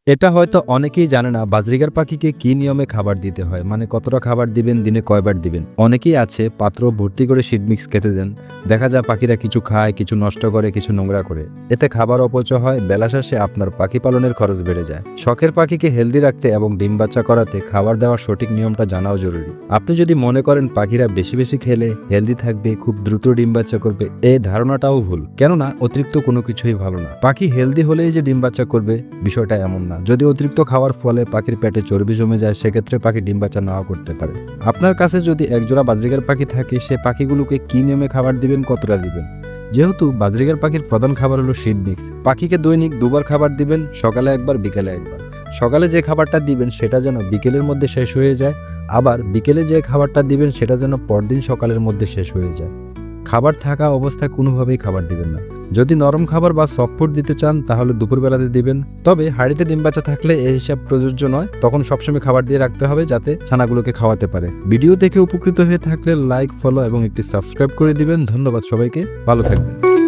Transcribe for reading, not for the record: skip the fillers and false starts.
এটা হয়তো অনেকেই জানে না বাজরিগার পাখিকে কি নিয়মে খাবার দিতে হয়, মানে কতটা খাবার দিবেন, দিনে কয়বার দিবেন। অনেকেই আছে পাত্র ভর্তি করে শীট মিক্স খেতে দেন, দেখা যায় পাখিরা কিছু খায়, কিছু নষ্ট করে, কিছু নোংরা করে, এতে খাবার অপচয় হয়। বেলা শেষে আপনার পাখি পালনের খরচ বেড়ে যায়। শখের পাখিকে হেলদি রাখতে এবং ডিম বাচ্চা করাতে খাবার দেওয়ার সঠিক নিয়মটা জানাও জরুরি। আপনি যদি মনে করেন পাখিরা বেশি বেশি খেলে হেলদি থাকবে, খুব দ্রুত ডিম বাচ্চা করবে, এই ধারণাটাও ভুল। কেননা অতিরিক্ত কোনো কিছুই ভালো না। পাখি হেলদি হলেই যে ডিম বাচ্চা করবে বিষয়টা এমন না। যদি অতিরিক্ত খাওয়ার ফলে পাখির পেটে চর্বি জমে যায়, সেক্ষেত্রে পাখি ডিম বাচ্চা নাও করতে পারে। আপনার কাছে যদি একজোড়া বাজরিগার পাখি থাকে, সে পাখিগুলোকে কি নিয়মে খাবার দিবেন, কতটা দিবেন। যেহেতু বাজরিগার পাখির প্রধান খাবার হলো শীট মিক্স, পাখিকে দৈনিক দুবার খাবার দিবেন, সকালে একবার, বিকেলে একবার। সকালে যে খাবারটা দিবেন সেটা যেন বিকেলের মধ্যে শেষ হয়ে যায়, আবার বিকেলে যে খাবারটা দিবেন সেটা যেন পরদিন সকালের মধ্যে শেষ হয়ে যায়। খাবার থাকা অবস্থায় কোনোভাবেই খাবার দিবেন না। যদি নরম খাবার বা সফট ফুড দিতে চান তাহলে দুপুরবেলাতে দিবেন। তবে হাঁড়িতে ডিম বাচ্চা থাকলে এই হিসাব প্রযোজ্য নয়, তখন সবসময় খাবার দিয়ে রাখতে হবে যাতে ছানাগুলোকে খাওয়াতে পারে। ভিডিও দেখে উপকৃত হয়ে থাকলে লাইক, ফলো এবং একটি সাবস্ক্রাইব করে দিবেন। ধন্যবাদ সবাইকে, ভালো থাকবেন।